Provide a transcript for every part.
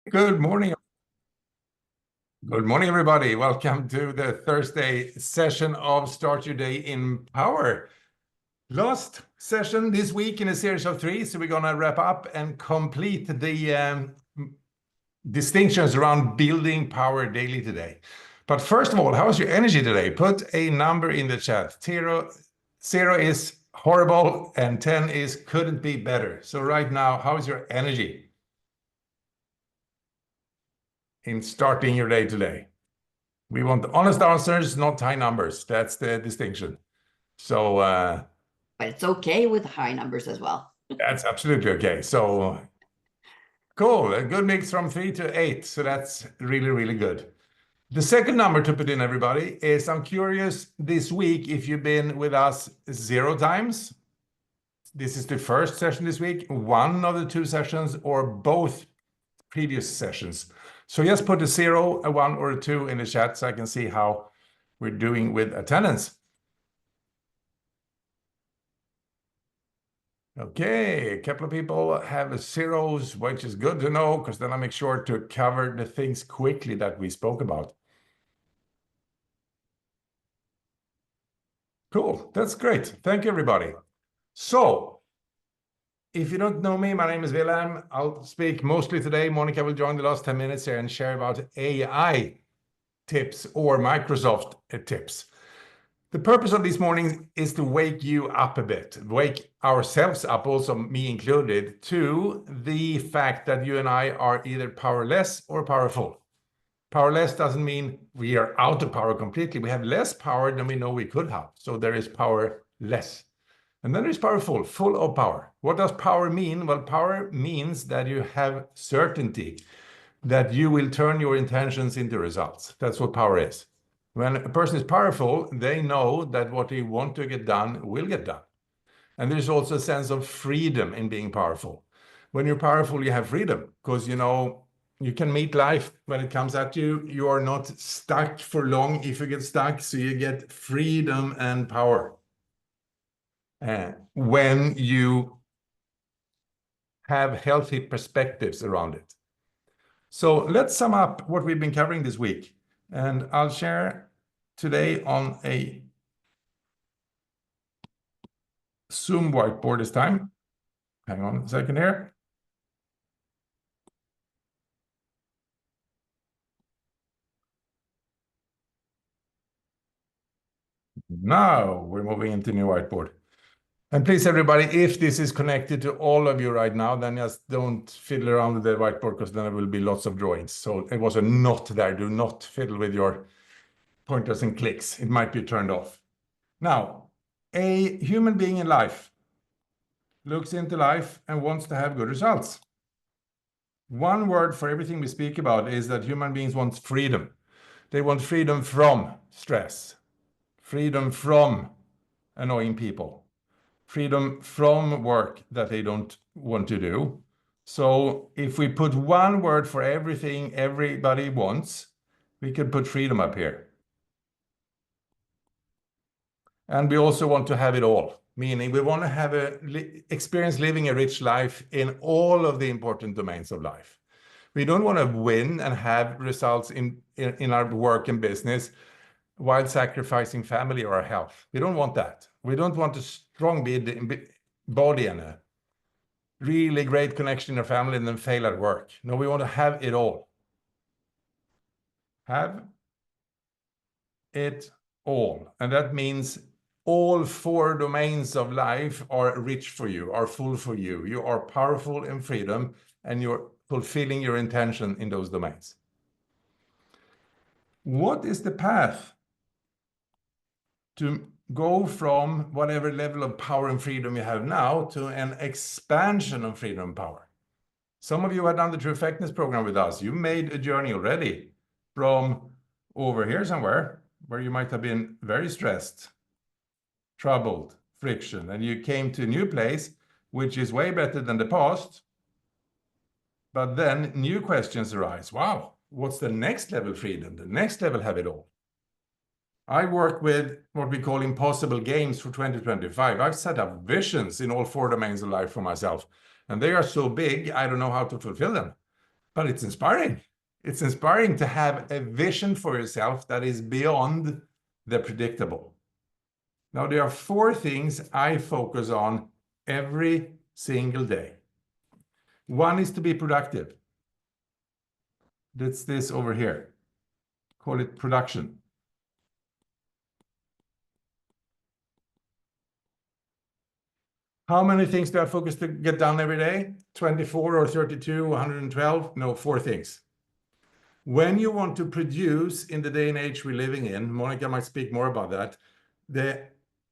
Good morning. Good morning, everybody. Welcome to the Thursday session of Start Your Day in Power. Last session this week in a series of three, so we're going to wrap up and complete the distinctions around building power daily today. But first of all, how's your energy today? Put a number in the chat. Zero is horrible and 10 is couldn't be better. So right now, how is your energy in starting your day today? We want honest answers, not high numbers. That's the distinction. So But it's okay with high numbers as well. that's absolutely okay. So cool. A good mix from 3 to 8. So that's really, really good. The second number to put in, everybody, is I'm curious this week if you've been with us 0 times. This is the first session this week, one of the 2 sessions, or both previous sessions. So just put a 0, a 1, or a 2 in the chat so I can see how we're doing with attendance. Okay, a couple of people have zeros, which is good to know because then I make sure to cover the things quickly that we spoke about. Cool, that's great. Thank you, everybody. So, if you don't know me, my name is Wilhelm. I'll speak mostly today. Monica will join the last 10 minutes here and share about AI tips or Microsoft tips. The purpose of this morning is to wake you up a bit, wake ourselves up, also me included, to the fact that you and I are either powerless or powerful. Powerless doesn't mean we are out of power completely. We have less power than we know we could have. So there is powerless. And then there's powerful, full of power. What does power mean? Well, power means that you have certainty that you will turn your intentions into results. That's what power is. When a person is powerful, they know that what they want to get done will get done. And there's also a sense of freedom in being powerful. When you're powerful, you have freedom because, you can meet life when it comes at you. You are not stuck for long if you get stuck. So you get freedom and power when you have healthy perspectives around it. So let's sum up what we've been covering this week. And I'll share today on a Zoom whiteboard this time. Hang on a second here. Now we're moving into new whiteboard. And please, everybody, if this is connected to all of you right now, then just don't fiddle around with the whiteboard because then there will be lots of drawings. So it was a not there. Do not fiddle with your pointers and clicks. It might be turned off. Now, a human being in life looks into life and wants to have good results. One word for everything we speak about is that human beings want freedom. They want freedom from stress, freedom from annoying people, freedom from work that they don't want to do. So if we put one word for everything everybody wants, we could put freedom up here. And we also want to have it all, meaning we want to have experience living a rich life in all of the important domains of life. We don't want to win and have results in our work and business while sacrificing family or our health. We don't want that. We don't want a strong body and a really great connection in our family and then fail at work. No, we want to have it all. Have it all. And that means all 4 domains of life are rich for you, are full for you. You are powerful in freedom and you're fulfilling your intention in those domains. What is the path to go from whatever level of power and freedom you have now to an expansion of freedom and power? Some of you have done the True Effectiveness program with us. You made a journey already from over here somewhere where you might have been very stressed, troubled, friction, and you came to a new place, which is way better than the past. But then new questions arise. Wow, what's the next level freedom? The next level have it all. I work with what we call impossible games for 2025. I've set up visions in all 4 domains of life for myself, and they are so big, I don't know how to fulfill them. But it's inspiring. It's inspiring to have a vision for yourself that is beyond the predictable. Now, there are 4 things I focus on every single day. One is to be productive. That's this over here. Call it production. How many things do I focus to get done every day? 24 or 32, 112? No, 4 things. When you want to produce in the day and age we're living in, Monica might speak more about that, the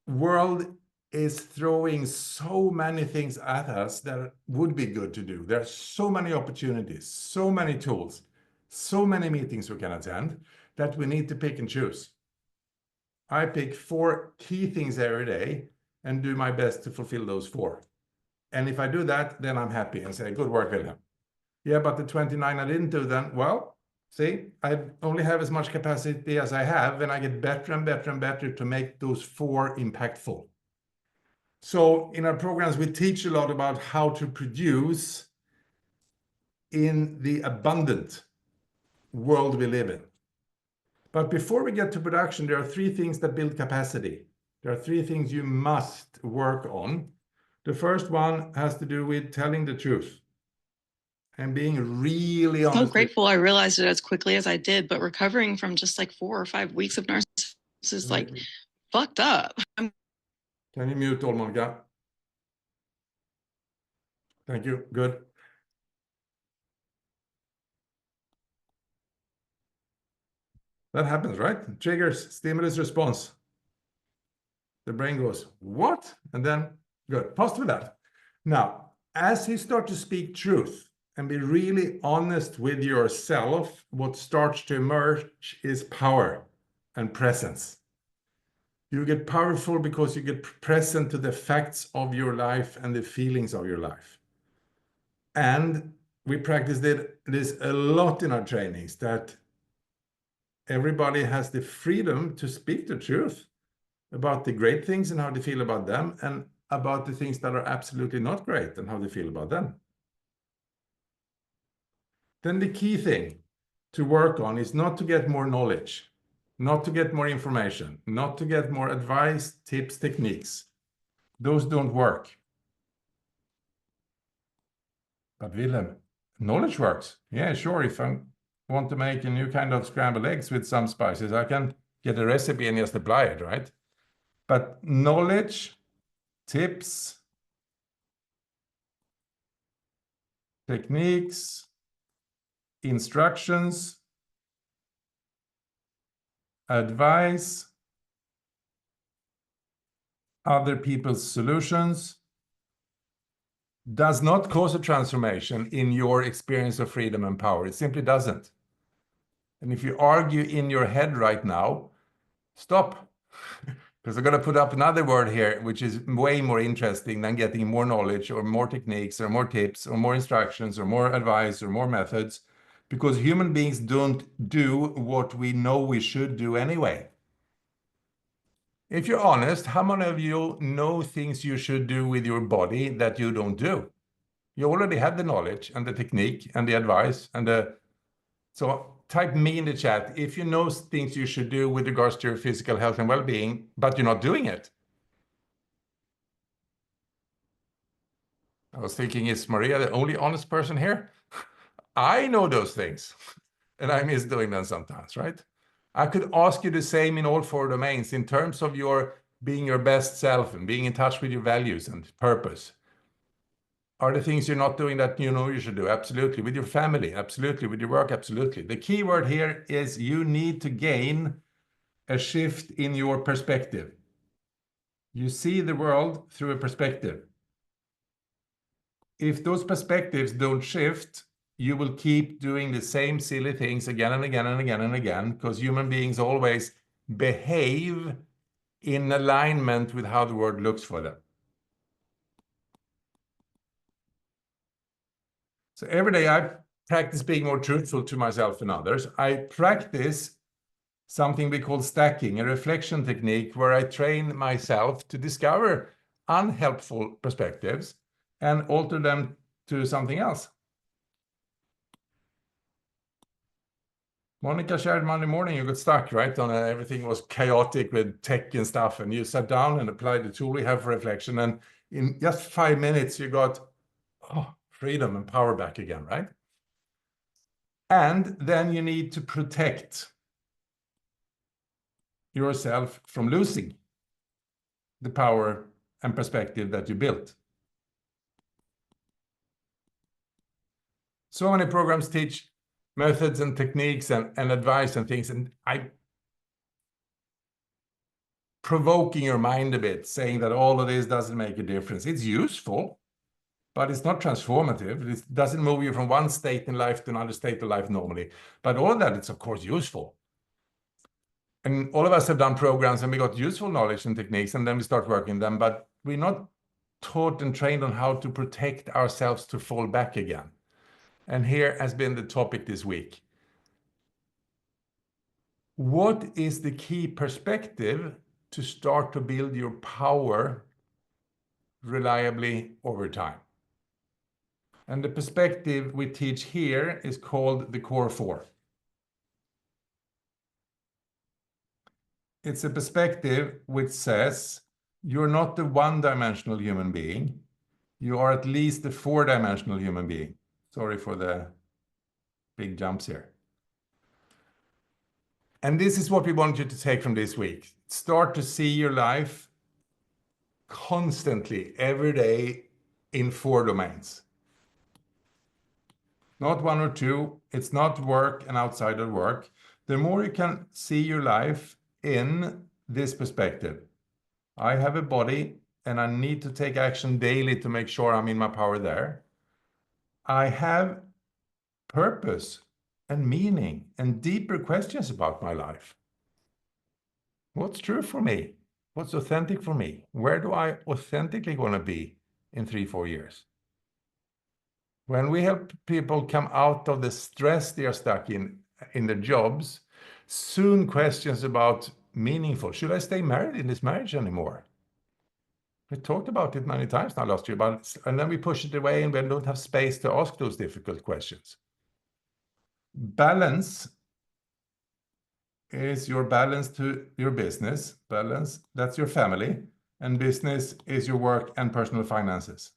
world is throwing so many things at us that would be good to do. There are so many opportunities, so many tools, so many meetings we can attend that we need to pick and choose. I pick 4 key things every day and do my best to fulfill those 4. And if I do that, then I'm happy and say, good work, Wilhelm. Yeah, but the 29 I didn't do then, well, see, I only have as much capacity as I have, and I get better and better and better to make those 4 impactful. So in our programs, we teach a lot about how to produce in the abundant world we live in. But before we get to production, there are 3 things that build capacity. There are 3 things you must work on. The first one has to do with telling the truth and being really honest. So grateful I realized it as quickly as I did, but recovering from just like 4 or 5 weeks of narcissism is like fucked up. Can you mute all, Monica? Thank you. Good. That happens, right? Triggers, stimulus, response. The brain goes, what? And then, good. Pause with that. Now, as you start to speak truth and be really honest with yourself, what starts to emerge is power and presence. You get powerful because you get present to the facts of your life and the feelings of your life. And we practice this a lot in our trainings, that everybody has the freedom to speak the truth about the great things and how they feel about them, and about the things that are absolutely not great and how they feel about them. Then the key thing to work on is not to get more knowledge, not to get more information, not to get more advice, tips, techniques. Those don't work. But Wilhelm, knowledge works. Yeah, sure. If I want to make a new kind of scrambled eggs with some spices, I can get a recipe and just apply it, right? But knowledge, tips, techniques, instructions, advice, other people's solutions does not cause a transformation in your experience of freedom and power. It simply doesn't. And if you argue in your head right now, stop. Because I'm going to put up another word here, which is way more interesting than getting more knowledge or more techniques or more tips or more instructions or more advice or more methods, because human beings don't do what we know we should do anyway. If you're honest, how many of you know things you should do with your body that you don't do? You already have the knowledge and the technique and the advice and the... So type me in the chat if you know things you should do with regards to your physical health and well-being, but you're not doing it. I was thinking, is Maria the only honest person here? I know those things, and I miss doing them sometimes, right? I could ask you the same in all 4 domains in terms of your being your best self and being in touch with your values and purpose. Are the things you're not doing that you know you should do? Absolutely. With your family? Absolutely. With your work? Absolutely. The key word here is you need to gain a shift in your perspective. You see the world through a perspective. If those perspectives don't shift, you will keep doing the same silly things again and again and again and again, because human beings always behave in alignment with how the world looks for them. So every day I practice being more truthful to myself and others. I practice something we call stacking, a reflection technique where I train myself to discover unhelpful perspectives and alter them to something else. Monica shared Monday morning, you got stuck, right? Everything was chaotic with tech and stuff, and you sat down and applied the tool we have for reflection, and in just 5 minutes, you got freedom and power back again, right? And then you need to protect yourself from losing the power and perspective that you built. So many programs teach methods and techniques and advice and things, and provoking your mind a bit, saying that all of this doesn't make a difference. It's useful, but it's not transformative. It doesn't move you from one state in life to another state of life normally. But all that, it's of course useful. And all of us have done programs and we got useful knowledge and techniques, and then we start working them, but we're not taught and trained on how to protect ourselves to fall back again. And here has been the topic this week. What is the key perspective to start to build your power reliably over time? And the perspective we teach here is called the core four. It's a perspective which says you're not the one-dimensional human being. You are at least a four-dimensional human being. Sorry for the big jumps here. And this is what we want you to take from this week. Start to see your life constantly, every day, in four domains. Not one or two. It's not work and outside of work. The more you can see your life in this perspective, I have a body and I need to take action daily to make sure I'm in my power there. I have purpose and meaning and deeper questions about my life. What's true for me? What's authentic for me? Where do I authentically want to be in 3-4 years? When we help people come out of the stress they are stuck in their jobs, soon questions about meaningful. Should I stay married in this marriage anymore? We talked about it many times now last year, and then we push it away and we don't have space to ask those difficult questions. Balance is your balance to your business. Balance, that's your family. And business is your work and personal finances.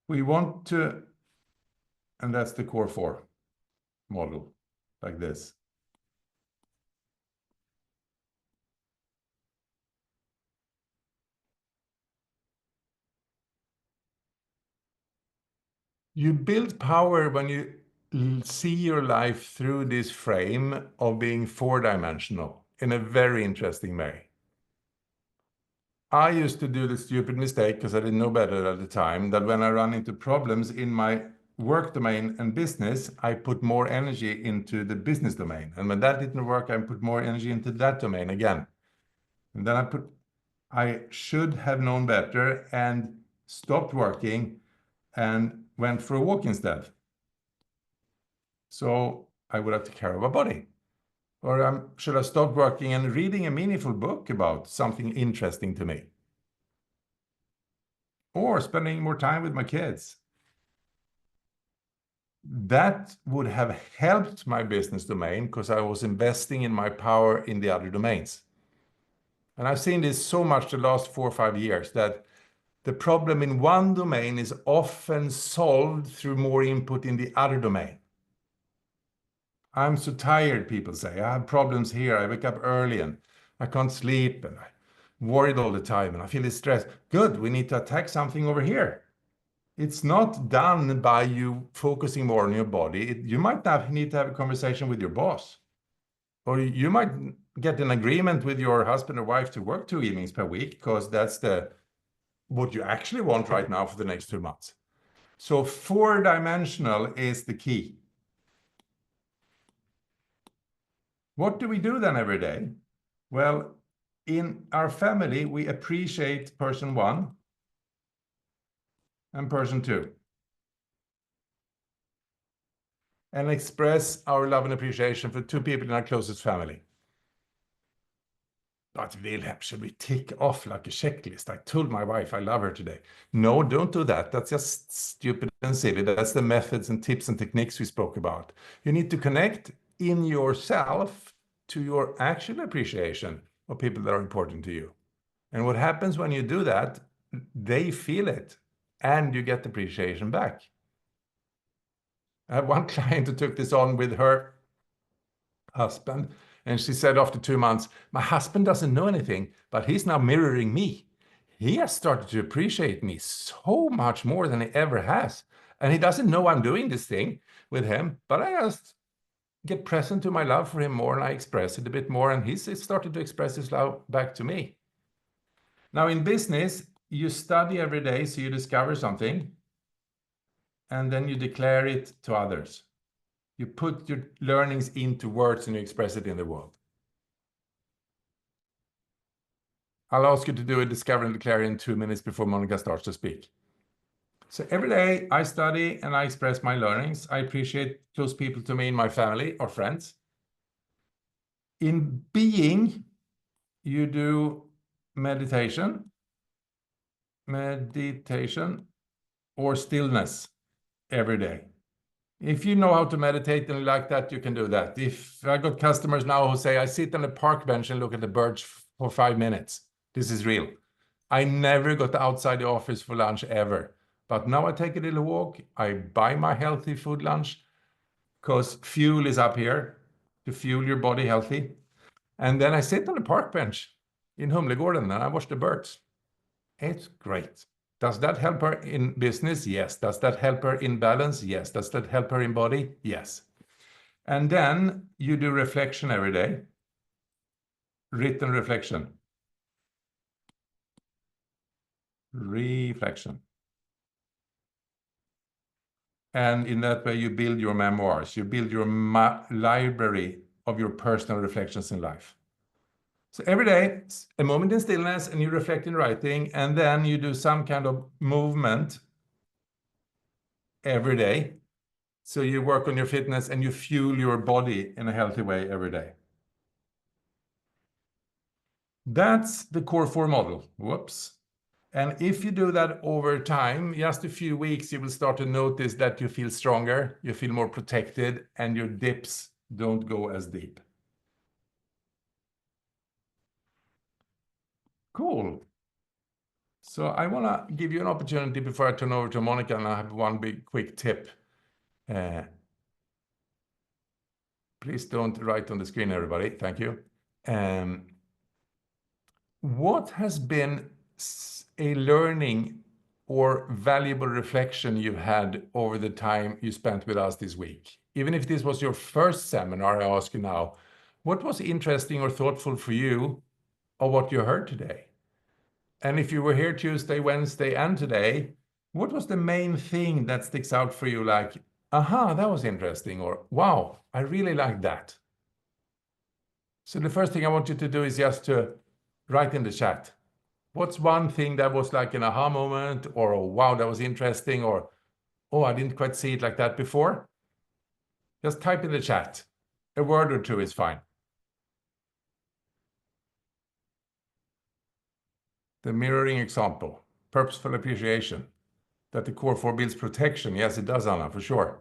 We want to, and that's the core four model, like this. You build power when you see your life through this frame of being four-dimensional in a very interesting way. I used to do the stupid mistake, because I didn't know better at the time, that when I run into problems in my work domain and business, I put more energy into the business domain. And when that didn't work, I put more energy into that domain again. And then I should have known better and stopped working and went for a walk instead. So I would have to care of my body. Or should I stop working and reading a meaningful book about something interesting to me? Or spending more time with my kids. That would have helped my business domain because I was investing in my power in the other domains. And I've seen this so much the last 4 or 5 years that the problem in one domain is often solved through more input in the other domain. I'm so tired, people say. I have problems here. I wake up early and I can't sleep and I'm worried all the time and I feel stressed. Good, we need to attack something over here. It's not done by you focusing more on your body. You might need to have a conversation with your boss. Or you might get an agreement with your husband or wife to work 2 evenings per week because that's what you actually want right now for the next 2 months. So four-dimensional is the key. What do we do then every day? Well, in our family, we appreciate person one and person two, and express our love and appreciation for two people in our closest family. But Wilhelm, should we tick off like a checklist? I told my wife I love her today. No, don't do that. That's just stupid and silly. That's the methods and tips and techniques we spoke about. You need to connect in yourself to your actual appreciation of people that are important to you. And what happens when you do that, they feel it and you get appreciation back. I have one client who took this on with her husband, and she said after 2 months, my husband doesn't know anything, but he's now mirroring me. He has started to appreciate me so much more than he ever has. And he doesn't know I'm doing this thing with him, but I just get present to my love for him more and I express it a bit more, and he's started to express his love back to me. Now in business, you study every day, so you discover something, and then you declare it to others. You put your learnings into words and you express it in the world. I'll ask you to do a discover and declare in 2 minutes before Monica starts to speak. So every day I study and I express my learnings. I appreciate close people to me in my family or friends. In being, you do meditation or stillness every day. If you know how to meditate and like that, you can do that. If I got customers now who say, I sit on a park bench and look at the birds for 5 minutes. This is real. I never got outside the office for lunch ever. But now I take a little walk. I buy my healthy food lunch because fuel is up here to fuel your body healthy. And then I sit on a park bench in Humlegården and I watch the birds. It's great. Does that help her in business? Yes. Does that help her in balance? Yes. Does that help her in body? Yes. And then you do reflection every day. Written reflection. Reflection. And in that way, you build your memoirs. You build your library of your personal reflections in life. So every day, a moment in stillness, and you reflect in writing, and then you do some kind of movement every day. So you work on your fitness and you fuel your body in a healthy way every day. That's the core 4 model. Whoops. And if you do that over time, just a few weeks, you will start to notice that you feel stronger, you feel more protected, and your dips don't go as deep. Cool. So I want to give you an opportunity before I turn over to Monica, and I have one big quick tip. Please don't write on the screen, everybody. Thank you. What has been a learning or valuable reflection you've had over the time you spent with us this week? Even if this was your first seminar, I ask you now, what was interesting or thoughtful for you of what you heard today? And if you were here Tuesday, Wednesday, and today, what was the main thing that sticks out for you? Like, aha, that was interesting, or wow, I really like that. So the first thing I want you to do is just to write in the chat. What's one thing that was like an aha moment, or oh, wow, that was interesting, or oh, I didn't quite see it like that before? Just type in the chat. A word or two is fine. The mirroring example, purposeful appreciation, that the core 4 builds protection. Yes, it does, Anna, for sure.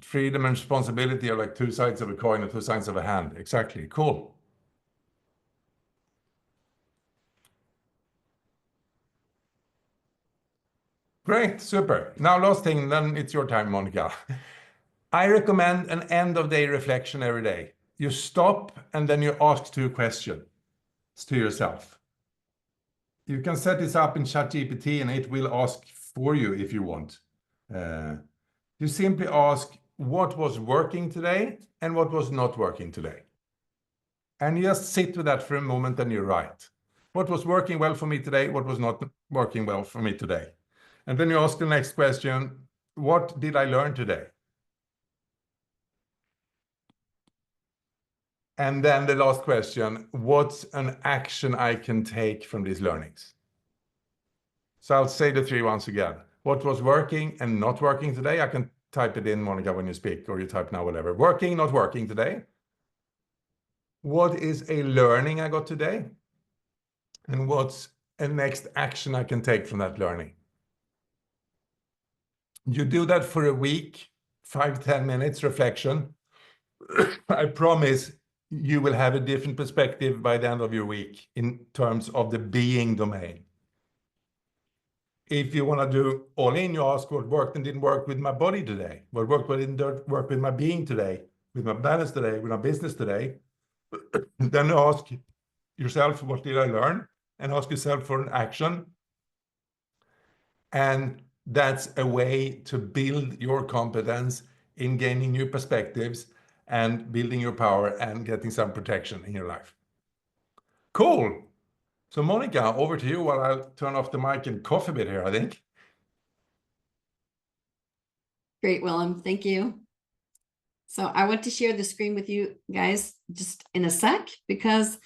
Freedom and responsibility are like 2 sides of a coin and 2 sides of a hand. Exactly. Cool. Great. Super. Now, last thing, then it's your time, Monica. I recommend an end-of-day reflection every day. You stop and then you ask 2 questions to yourself. You can set this up in ChatGPT and it will ask for you if you want. You simply ask what was working today and what was not working today. And you just sit with that for a moment and you write. What was working well for me today? What was not working well for me today? And then you ask the next question, what did I learn today? And then the last question, what's an action I can take from these learnings? So I'll say the 3 once again. What was working and not working today? I can type it in, Monica, when you speak, or you type now, whatever. Working, not working today. what is a learning I got today? And what's a next action I can take from that learning? You do that for a week, 5-10 minutes reflection. I promise you will have a different perspective by the end of your week in terms of the being domain. If you want to do all in, you ask what worked and didn't work with my body today, what worked but didn't work with my being today, with my balance today, with my business today. Then ask yourself, what did I learn? And ask yourself for an action. And that's a way to build your competence in gaining new perspectives and building your power and getting some protection in your life. Cool. So Monica, over to you while I'll turn off the mic and cough a bit here, I think. Great, Willem. Thank you. So I want to share the screen with you guys just in a sec, because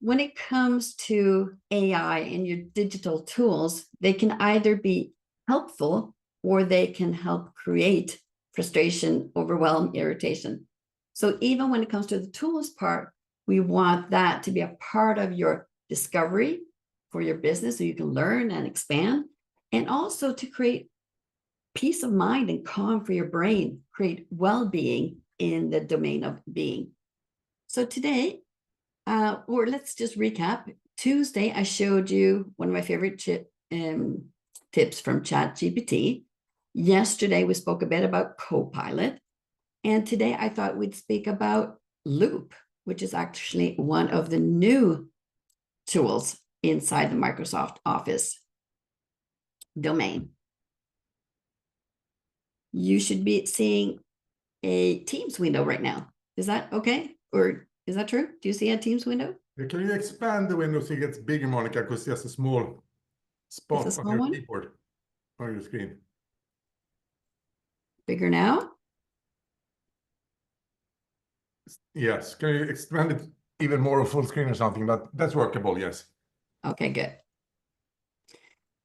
when it comes to AI and your digital tools, they can either be helpful or they can help create frustration, overwhelm, irritation. So even when it comes to the tools part, we want that to be a part of your discovery for your business so you can learn and expand, and also to create peace of mind and calm for your brain, create well-being in the domain of being. So today, or let's just recap. Tuesday, I showed you one of my favorite tips from ChatGPT. Yesterday, we spoke a bit about Copilot. And today, I thought we'd speak about Loop, which is actually one of the new tools inside the Microsoft Office domain. You should be seeing a Teams window right now. Is that okay? Or is that true? Do you see a Teams window? Can you expand the window so it gets bigger, Monica? Because there's a small spot It's a on small your one? keyboard, on your screen. Bigger now? Yes. Can you expand it even more full screen or something? But that's workable, yes. Okay, good.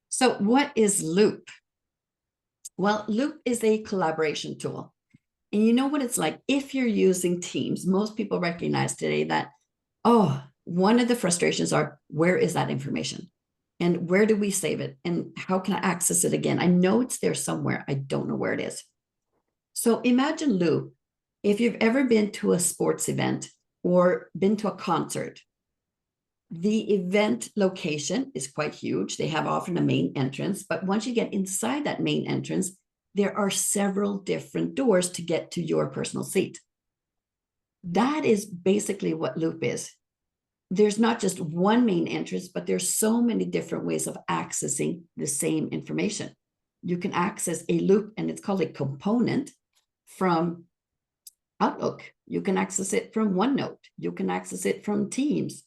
So what is Loop? Well, Loop is a collaboration tool. And you know what it's like if you're using Teams, most people recognize today that, oh, one of the frustrations are, where is that information? And where do we save it? And how can I access it again? I know it's there somewhere. I don't know where it is. So imagine Loop. If you've ever been to a sports event or been to a concert, the event location is quite huge. They have often a main entrance, but once you get inside that main entrance, there are several different doors to get to your personal seat. That is basically what Loop is. There's not just one main entrance, but there's so many different ways of accessing the same information. You can access a Loop, and it's called a component, from Outlook. You can access it from OneNote. You can access it from Teams,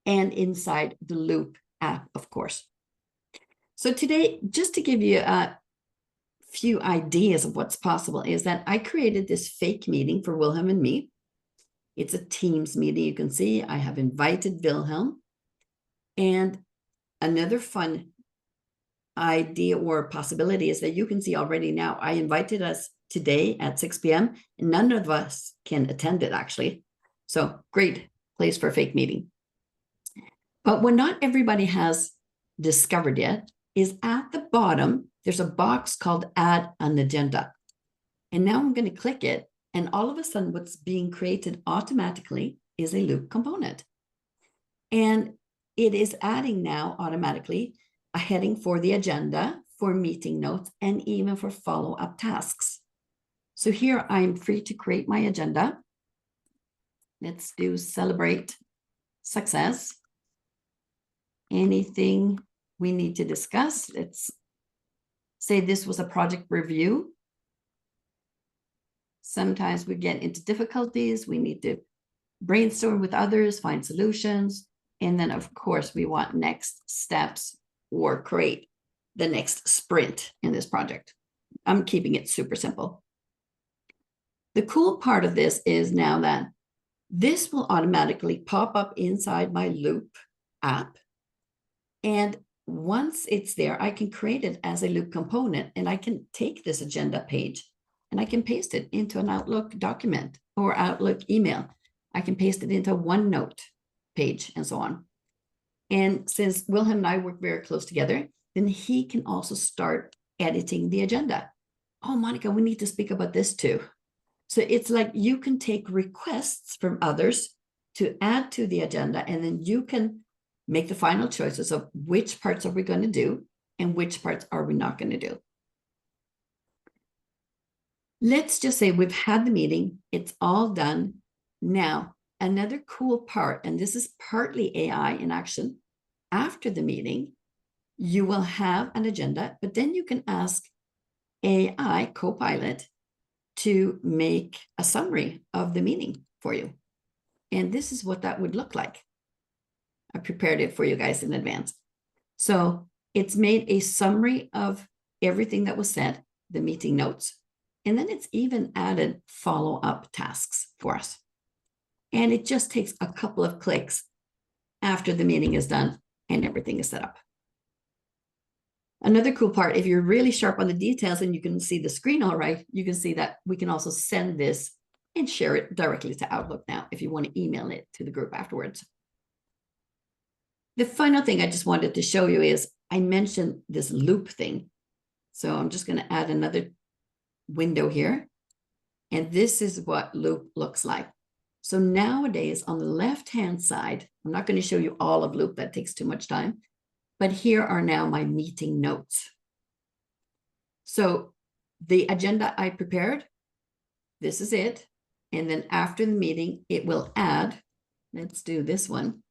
and inside the Loop app, of course. So today, just to give you a few ideas of what's possible, is that I created this fake meeting for Wilhelm and me. It's a Teams meeting. You can see I have invited Wilhelm. And another fun idea or possibility is that you can see already now, I invited us today at 6 p.m. and none of us can attend it, actually. So great place for a fake meeting. But what not everybody has discovered yet is at the bottom, there's a box called Add an Agenda. And now I'm going to click it. And all of a sudden, what's being created automatically is a Loop component. And it is adding now automatically a heading for the agenda, for meeting notes, and even for follow-up tasks. So here I'm free to create my agenda. Let's do celebrate success. Anything we need to discuss? Let's say this was a project review. Sometimes we get into difficulties. We need to brainstorm with others, find solutions. And then, of course, we want next steps or create the next sprint in this project. I'm keeping it super simple. The cool part of this is now that this will automatically pop up inside my Loop app. And once it's there, I can create it as a Loop component, and I can take this agenda page and I can paste it into an Outlook document or Outlook email. I can paste it into OneNote page and so on. And since Wilhelm and I work very close together, then he can also start editing the agenda. Oh, Monica, we need to speak about this too. So it's like you can take requests from others to add to the agenda, and then you can make the final choices of which parts are we going to do and which parts are we not going to do. Let's just say we've had the meeting, it's all done. Now, another cool part, and this is partly AI in action, after the meeting, you will have an agenda, but then you can ask AI Copilot to make a summary of the meeting for you. And this is what that would look like. I prepared it for you guys in advance. So it's made a summary of everything that was said, the meeting notes, and then it's even added follow-up tasks for us. And it just takes a couple of clicks after the meeting is done and everything is set up. Another cool part, if you're really sharp on the details and you can see the screen all right, you can see that we can also send this and share it directly to Outlook now if you want to email it to the group afterwards. The final thing I just wanted to show you is I mentioned this loop thing. So I'm just going to add another window here. And this is what loop looks like. So nowadays on the left-hand side, I'm not going to show you all of loop, that takes too much time. But here are now my meeting notes. So the agenda I prepared, this is it. And then after the meeting, it will add, let's do this one.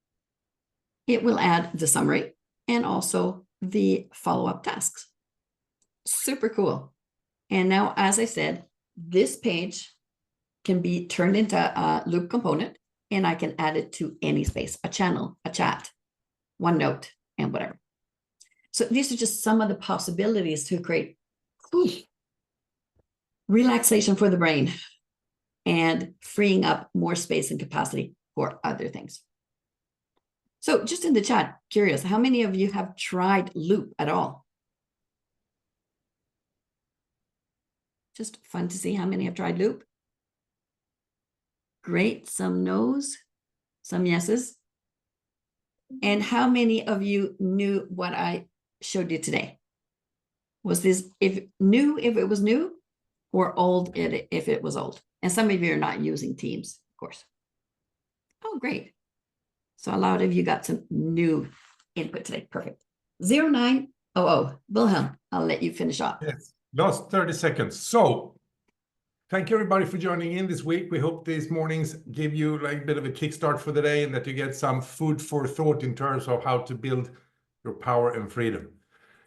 It will add the summary and also the follow-up tasks. Super cool. And now, as I said, this page can be turned into a loop component, and I can add it to any space, a channel, a chat, OneNote, and whatever. So these are just some of the possibilities to create relaxation for the brain and freeing up more space and capacity for other things. So just in the chat, curious, how many of you have tried Loop at all? Just fun to see how many have tried Loop. Great, some no's, some yeses. And how many of you knew what I showed you today? Was this if it was new, or old if it was old? And some of you are not using Teams, of course. Oh, great. So a lot of you got some new input today. Perfect. 0900. Wilhelm, I'll let you finish off. Yes, last 30 seconds. So thank you everybody for joining in this week. We hope these mornings give you like a bit of a kickstart for the day and that you get some food for thought in terms of how to build your power and freedom.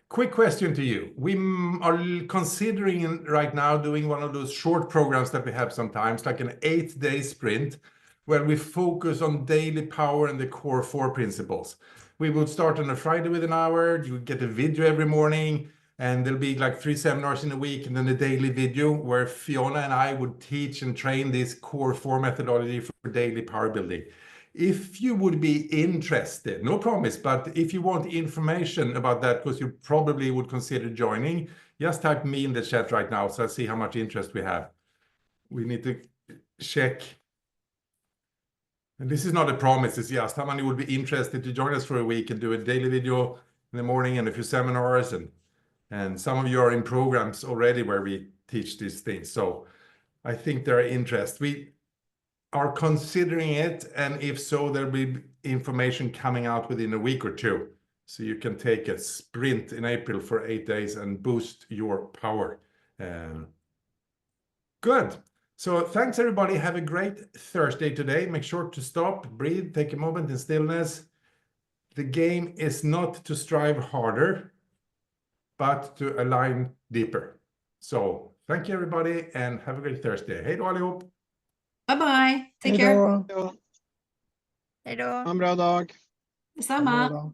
Quick question to you. We are considering right now doing one of those short programs that we have sometimes, like an 8-day sprint, where we focus on daily power and the core 4 principles. We will start on a Friday with an hour. You get a video every morning, and there'll be like 3 seminars in a week, and then a daily video where Fiona and I would teach and train this core 4 methodology for daily power building. If you would be interested, no promise, but if you want information about that, because you probably would consider joining, just type me in the chat right now so I see how much interest we have. We need to check. And this is not a promise, it's just how many would be interested to join us for a week and do a daily video in the morning and a few seminars. And some of you are in programs already where we teach these things. So I think there are interest. We are considering it, and if so, there'll be information coming out within a week or two. So you can take a sprint in April for 8 days and boost your power. Good. So thanks everybody. Have a great Thursday today. Make sure to stop, breathe, take a moment in stillness. The game is not to strive harder, but to align deeper. So thank you everybody and have a great Thursday. Hej då allihop. Bye-bye. Take care. Hej då. Hej då. Ha en bra dag. Detsamma.